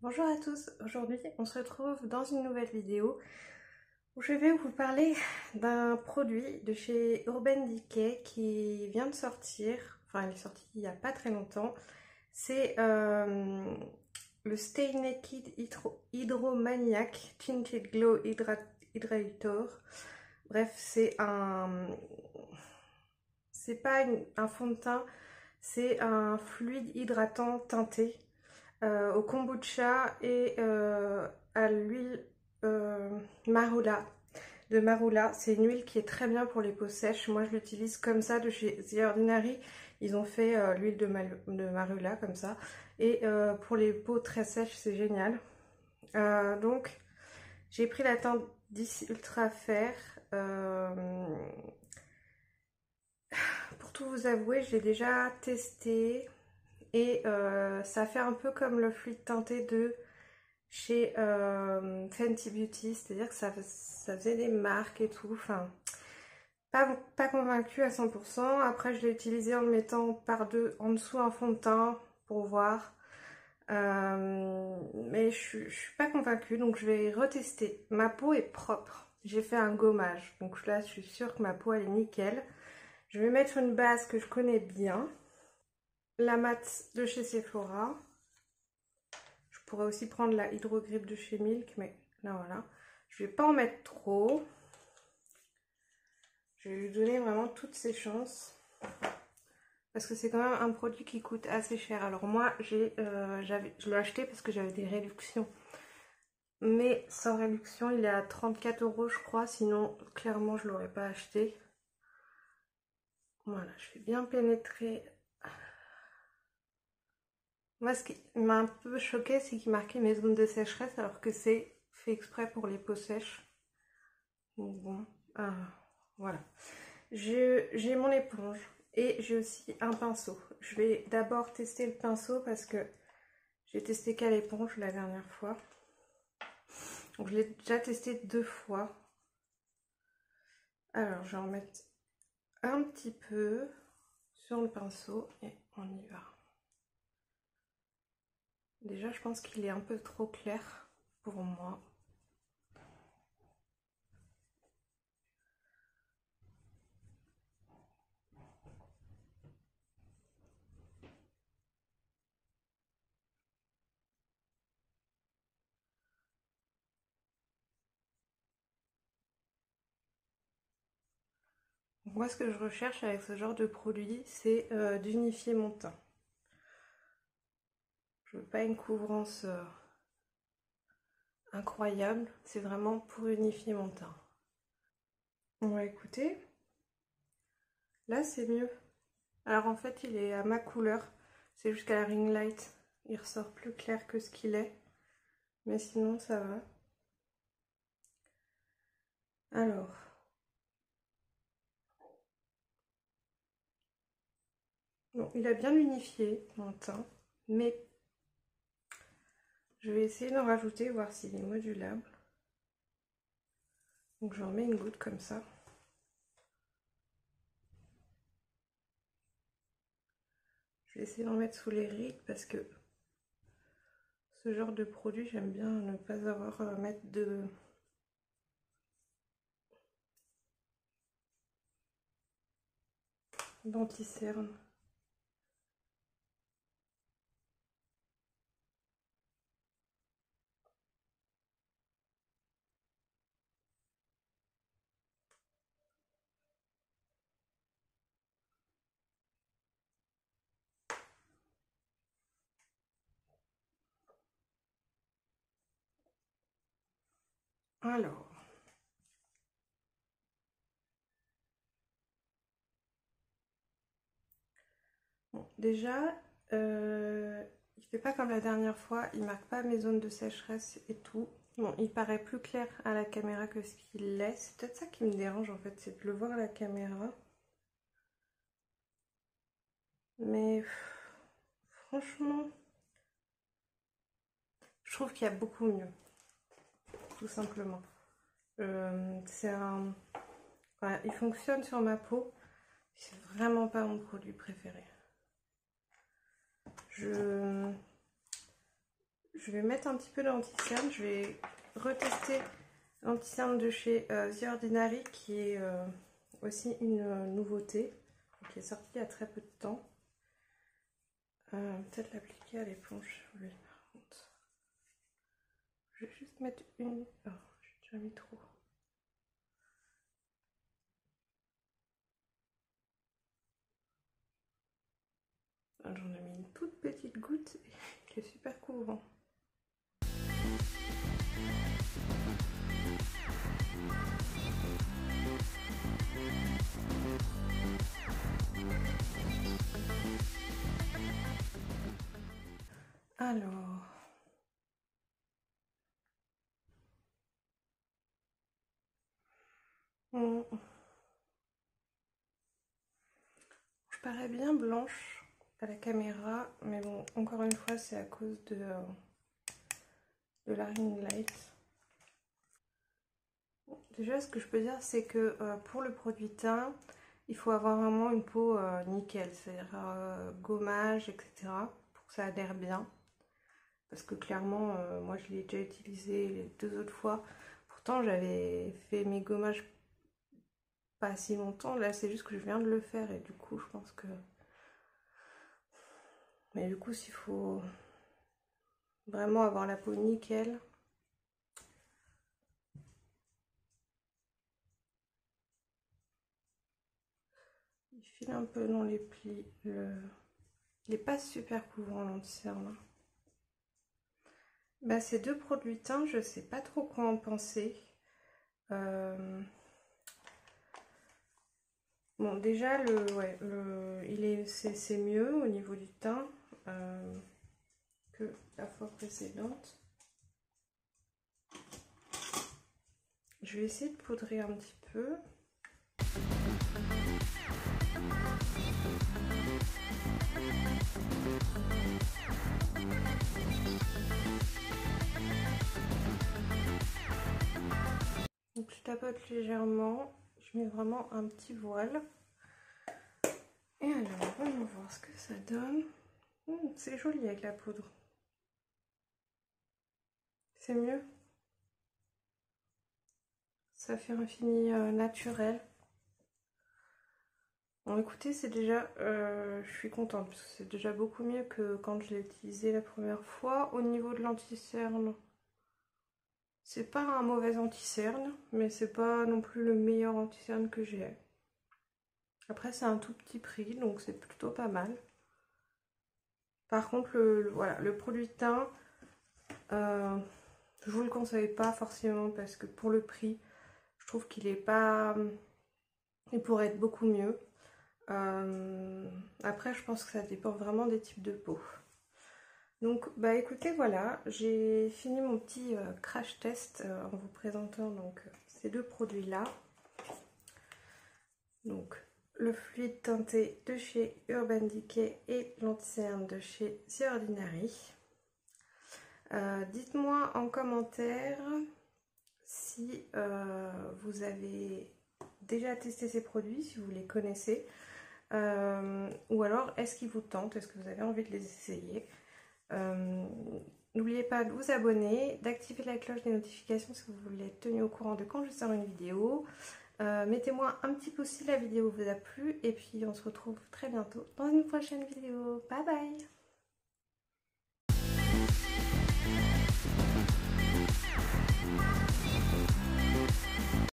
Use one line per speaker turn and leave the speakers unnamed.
Bonjour à tous, aujourd'hui on se retrouve dans une nouvelle vidéo où je vais vous parler d'un produit de chez Urban Decay qui vient de sortir, enfin il est sorti il n'y a pas très longtemps. C'est le Stay Naked Hydromaniac Tinted Glow Hydrator. Bref, c'est pas un fond de teint, c'est un fluide hydratant teinté au kombucha et à l'huile marula. De marula, c'est une huile qui est très bien pour les peaux sèches. Moi, je l'utilise comme ça de chez The Ordinary. Ils ont fait l'huile de marula comme ça. Et pour les peaux très sèches, c'est génial. Donc, j'ai pris la teinte 10 Ultra Fair. Pour tout vous avouer, je l'ai déjà testé. Et ça fait un peu comme le fluide teinté de chez Fenty Beauty, c'est-à-dire que ça faisait des marques et tout, enfin, pas convaincue à 100%. Après, je l'ai utilisé en le mettant par deux, en dessous un fond de teint pour voir. Mais je suis pas convaincue, donc je vais retester. Ma peau est propre, j'ai fait un gommage, donc là, je suis sûre que ma peau elle est nickel. Je vais mettre une base que je connais bien, la mat de chez Sephora. Je pourrais aussi prendre la Hydro Grip de chez Milk, mais là voilà. Je vais pas en mettre trop. Je vais lui donner vraiment toutes ses chances. Parce que c'est quand même un produit qui coûte assez cher. Alors moi, je l'ai acheté parce que j'avais des réductions. Mais sans réduction, il est à 34 € je crois. Sinon, clairement, je ne l'aurais pas acheté. Voilà, je vais bien pénétrer. Moi, ce qui m'a un peu choqué, c'est qu'il marquait mes zones de sécheresse alors que c'est fait exprès pour les peaux sèches. Donc bon, voilà. J'ai mon éponge et j'ai aussi un pinceau. Je vais d'abord tester le pinceau parce que j'ai testé qu'à l'éponge la dernière fois. Donc je l'ai déjà testé 2 fois. Alors je vais en mettre un petit peu sur le pinceau et on y va. Déjà je pense qu'il est un peu trop clair pour moi. Donc moi ce que je recherche avec ce genre de produit, c'est d'unifier mon teint. Je veux pas une couvrance incroyable, c'est vraiment pour unifier mon teint. On va écouter. Là c'est mieux. Alors en fait il est à ma couleur, c'est jusqu'à la ring light, il ressort plus clair que ce qu'il est, mais sinon ça va. Alors, bon, il a bien unifié mon teint, mais je vais essayer d'en rajouter, voir s'il est modulable. Donc j'en mets une goutte comme ça. Je vais essayer d'en mettre sous les rides parce que ce genre de produit, j'aime bien ne pas avoir à mettre d'anti-cerne. Alors, bon, déjà, il fait pas comme la dernière fois, il marque pas mes zones de sécheresse et tout. Bon, il paraît plus clair à la caméra que ce qu'il est. C'est peut-être ça qui me dérange en fait, c'est de le voir à la caméra. Mais franchement, je trouve qu'il y a beaucoup mieux, tout simplement. Voilà, il fonctionne sur ma peau. C'est vraiment pas mon produit préféré. Je je vais mettre un petit peu d'anti-cerne. Je vais retester l'anti-cerne de chez The Ordinary, qui est aussi une nouveauté, qui est sortie il y a très peu de temps. Peut-être l'appliquer à l'éponge, lui, par contre. Je vais juste mettre une... Oh, j'ai déjà mis trop. J'en ai mis une toute petite goutte qui est super couvrant. Alors... Je parais bien blanche à la caméra, mais bon, encore une fois, c'est à cause de la ring light. Bon, déjà, ce que je peux dire, c'est que pour le produit teint, il faut avoir vraiment une peau nickel, c'est-à-dire gommage, etc., pour que ça adhère bien. Parce que clairement, moi, je l'ai déjà utilisé les 2 autres fois. Pourtant, j'avais fait mes gommages pas si longtemps. Là, c'est juste que je viens de le faire et du coup, je pense que... Mais du coup, s'il faut vraiment avoir la peau nickel... Il file un peu dans les plis. Il n'est pas super couvrant l'anti-cerne. Bah, ces deux produits teints, je sais pas trop quoi en penser. Bon, déjà, c'est mieux au niveau du teint que la fois précédente. Je vais essayer de poudrer un petit peu. Donc je tapote légèrement, je mets vraiment un petit voile. Et alors, voyons voir ce que ça donne. C'est joli avec la poudre. C'est mieux. Ça fait un fini naturel. Bon, écoutez, c'est déjà... je suis contente parce que c'est déjà beaucoup mieux que quand je l'ai utilisé la première fois. Au niveau de l'anti-cerne, c'est pas un mauvais anti-cerne, mais c'est pas non plus le meilleur anti-cerne que j'ai. Après, c'est un tout petit prix, donc c'est plutôt pas mal. Par contre, voilà, le produit teint, je vous le conseille pas forcément parce que pour le prix, je trouve qu'il est pas... Il pourrait être beaucoup mieux. Après, je pense que ça dépend vraiment des types de peau. Donc, bah écoutez, voilà, j'ai fini mon petit crash test en vous présentant donc ces deux produits-là. Donc, le fluide teinté de chez Urban Decay et l'anti-cerne de chez The Ordinary. Dites-moi en commentaire si vous avez déjà testé ces produits, si vous les connaissez, ou alors est-ce qu'ils vous tentent, est-ce que vous avez envie de les essayer. N'oubliez pas de vous abonner, d'activer la cloche des notifications si vous voulez être tenu au courant de quand je sors une vidéo. Mettez-moi un petit pouce si la vidéo vous a plu et puis on se retrouve très bientôt dans une prochaine vidéo. Bye bye!